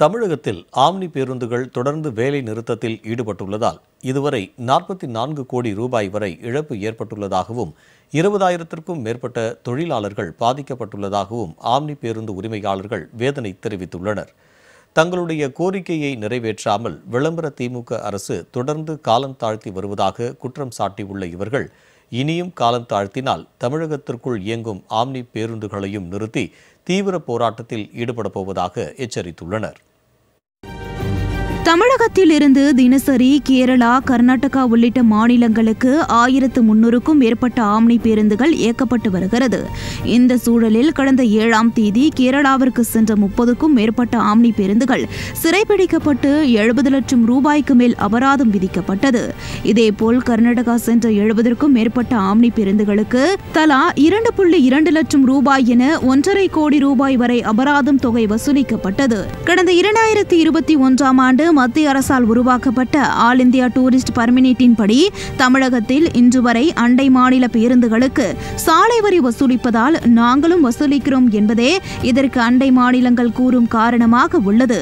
தமிழகத்தில் ஆம்னி பேருந்துகள் தொடர்ந்து வேலை நிறுத்தத்தில் ஈடுபட்டுள்ளதால் இதுவரை 44 கோடி ரூபாய் வரை இழப்பு ஏற்பட்டுள்ளதாகவும் 20,000க்கும் மேற்பட்ட தொழிலாளர்கள் பாதிக்கப்பட்டுள்ளதாகவும் ஆம்னி பேருந்து உரிமையாளர்கள் வேதனை தெரிவித்துள்ளனர். தங்களுடைய கோரிக்கையை நிறைவேற்றாமல் விளம்பர திமுக அரசு தொடர்ந்து காலம் தாழ்த்தி வருவதாக குற்றம் சாட்டியுள்ள இவர்கள் இனியும் காலம் தாழ்த்தினால் தமிழகத்திற்குள் இயங்கும் ஆம்னி பேருந்துகளையும் நிறுத்தி தீவிர போராட்டத்தில் ஈடுபடப் போவதாக எச்சரித்துள்ளனர். தமிழகத்தில் இருந்து தினசரி கேரளா, கர்நாடகா உள்ளிட்ட மாநிலங்களுக்கு 1300க்கும் மேற்பட்ட ஆம்னி பேருந்துகள் இயக்கப்பட்டு வருகிறது. இந்த சூழலில் கடந்த 7ஆம் தேதி கேரளாவிற்கு சென்ற 30க்கும் மேற்பட்ட ஆம்னி பேருந்துகள் சிறைபிடிக்கப்பட்டு 70 லட்சம் ரூபாய்க்கு மேல் அபராதம் விதிக்கப்பட்டது. இதேபோல் கர்நாடகா சென்ற 70க்கும் மேற்பட்ட ஆம்னி பேருந்துகளுக்கு தலா 2.2 லட்சம் ரூபாய் என 1.5 கோடி ரூபாய் வரை அபராதம் தொகை வசூலிக்கப்பட்டது. கடந்த 2021ஆம் ஆண்டு மத்திய அரசால் உருவாக்கப்பட்ட ஆல் இந்தியா டூரிஸ்ட் பர்மிட்டின் படி தமிழகத்தில் இன்று வரை அண்டை மாநில பேருந்துகளுக்கு சாலை வரி வசூலிப்பதால் நாங்களும் வசூலிக்கிறோம் என்பதே இதற்கு அண்டை மாநிலங்கள் கூறும் காரணமாக உள்ளது.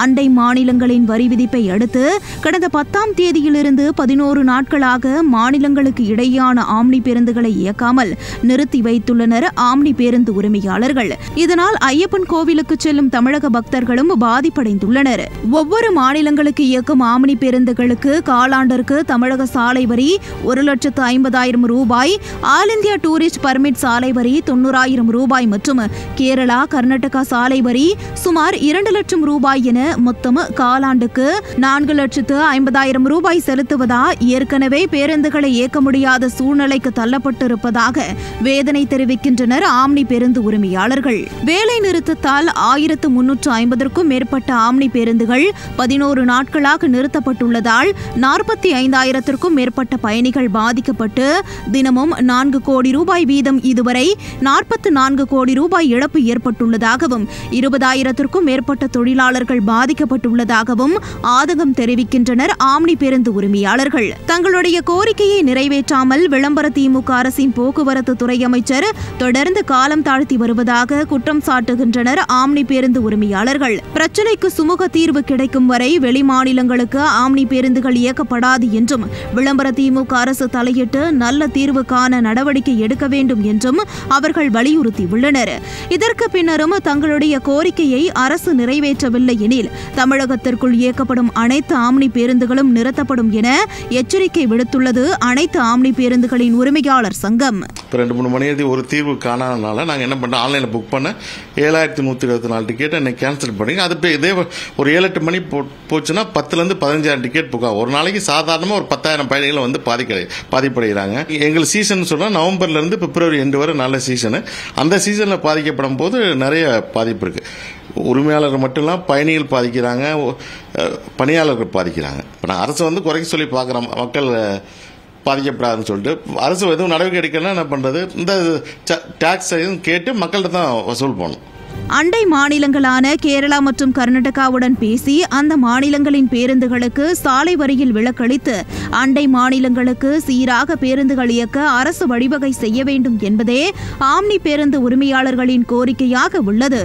அண்டை மாநிலங்களின் வரி விதிப்பை அடுத்து கடந்த 10ஆம் தேதியிலிருந்து 11 நாட்களாக மாநிலங்களுக்கு இடையேயான ஆம்னி பேருந்துகளை இயக்காமல் நிறுத்தி வைத்துள்ளனர் ஆம்னி பேருந்து உரிமையாளர்கள். இதனால் ஐயப்பன் கோவிலுக்கு செல்லும் தமிழக பக்தர்களும் பாதிப்படைந்துள்ளனர். ஒவ்வொரு மாநிலங்களுக்கு இயக்கும் ஆம்னி பேருந்துகளுக்கு காலாண்டிற்கு தமிழக சாலை வரி 1,50,000 ரூபாய், ஆல் இந்தியா டூரிஸ்ட் பர்மிட் சாலை வரி 90,000 ரூபாய் மற்றும் கேரளா, கர்நாடகா சாலை வரி சுமார் 2 லட்சம் ரூபாய் என மொத்தம் காலாண்டுக்கு 4,50,000 ரூபாய் செலுத்துவதா ஏற்கனவே பேருந்துகளை இயக்க முடியாத சூழ்நிலைக்கு தள்ளப்பட்டிருப்பதாக வேதனை தெரிவிக்கின்றனர் ஆம்னி பேருந்து உரிமையாளர்கள். வேலை நிறுத்தத்தால் 1350க்கும் மேற்பட்ட ஆம்னி பேருந்துகள் 11 நாட்களாக நிறுத்தப்பட்டுள்ளதால் 45,000க்கும் மேற்பட்ட பயணிகள் பாதிக்கப்பட்டு தினமும் 4 கோடி ரூபாய் வீதம் இதுவரை 44 கோடி ரூபாய் இழப்பு ஏற்பட்டுள்ளதாகவும் 20,000க்கும் மேற்பட்ட தொழிலாளர்கள் பாதிக்கப்பட்டுள்ளதாகவும் ஆதங்கம் தெரிவிக்கின்றனர் ஆம்னி பேருந்து உரிமையாளர்கள். தங்களுடைய கோரிக்கையை நிறைவேற்றாமல் விளம்பர திமுக அரசின் போக்குவரத்து துறை அமைச்சர் தொடர்ந்து காலம் தாழ்த்தி வருவதாக குற்றம் சாட்டுகின்றனர் ஆம்னி பேருந்து உரிமையாளர்கள். பிரச்சினைக்கு சுமூக தீர்வு கிடைக்கும் வரை வெளி மாநிலங்களுக்கு ஆம்னி பேருந்துகள் இயக்கப்படாது என்றும் விளம்பர திமுக அரசு தலையிட்டு நல்ல தீர்வு காண நடவடிக்கை எடுக்க வேண்டும் என்றும் அவர்கள் வலியுறுத்தியுள்ளனர். இதற்கு பின்னரும் தங்களுடைய கோரிக்கையை அரசு நிறைவேற்றவில்லை எனில் தமிழகத்திற்குள் இயக்கப்படும் அனைத்து ஆம்னி பேருந்துகளும் நிறுத்தப்படும் என எச்சரிக்கை விடுத்துள்ளது அனைத்து ஆம்னி பேருந்துகளின் உரிமையாளர் சங்கம். 2-3 மணி ஒரு தீர்வு காணாதனால நாங்கள் என்ன பண்ணோம், ஆன்லைனில் புக் பண்ண 7,124 டிக்கெட் இன்னைக்கு கேன்சல் பண்ணி அது இதே ஒரு 7-8 மணி போச்சுன்னா 10,000 15,000 டிக்கெட் புக் ஆகும். ஒரு நாளைக்கு சாதாரணமாக ஒரு 10,000 பயணிகள் வந்து பாதிப்படைகிறாங்க. எங்கள் சீசன் சொன்னால் நவம்பர்லேருந்து பிப்ரவரி எண்டு வரை நல்ல சீசனு. அந்த சீசனில் பாதிக்கப்படும் போது நிறைய பாதிப்பு இருக்குது. உரிமையாளர்கள் மட்டும் இல்லாமல் பயணிகள் பாதிக்கிறாங்க, பணியாளர்கள் பாதிக்கிறாங்க. இப்போ நான் அரசு வந்து குறைக்க சொல்லி பார்க்குறேன், மக்கள் பாதிக்கப்படாதுன்னு சொல்லிட்டு அரசு எதுவும் நடவடிக்கை எடுக்கணும்னா என்ன பண்ணுறது, இந்த டாக்ஸ் கேட்டு மக்கள்கிட்ட தான் வசூல் பண்ணணும். அண்டை மாநிலங்களான கேரளா மற்றும் கர்நாடகாவுடன் பேசி அந்த மாநிலங்களின் பேருந்துகளுக்கு சாலை வரியில் விலக்களித்து அண்டை மாநிலங்களுக்கு சீராக பேருந்துகள் இயக்க அரசு வழிவகை செய்ய வேண்டும் என்பதே ஆம்னி பேருந்து உரிமையாளர்களின் கோரிக்கையாக உள்ளது.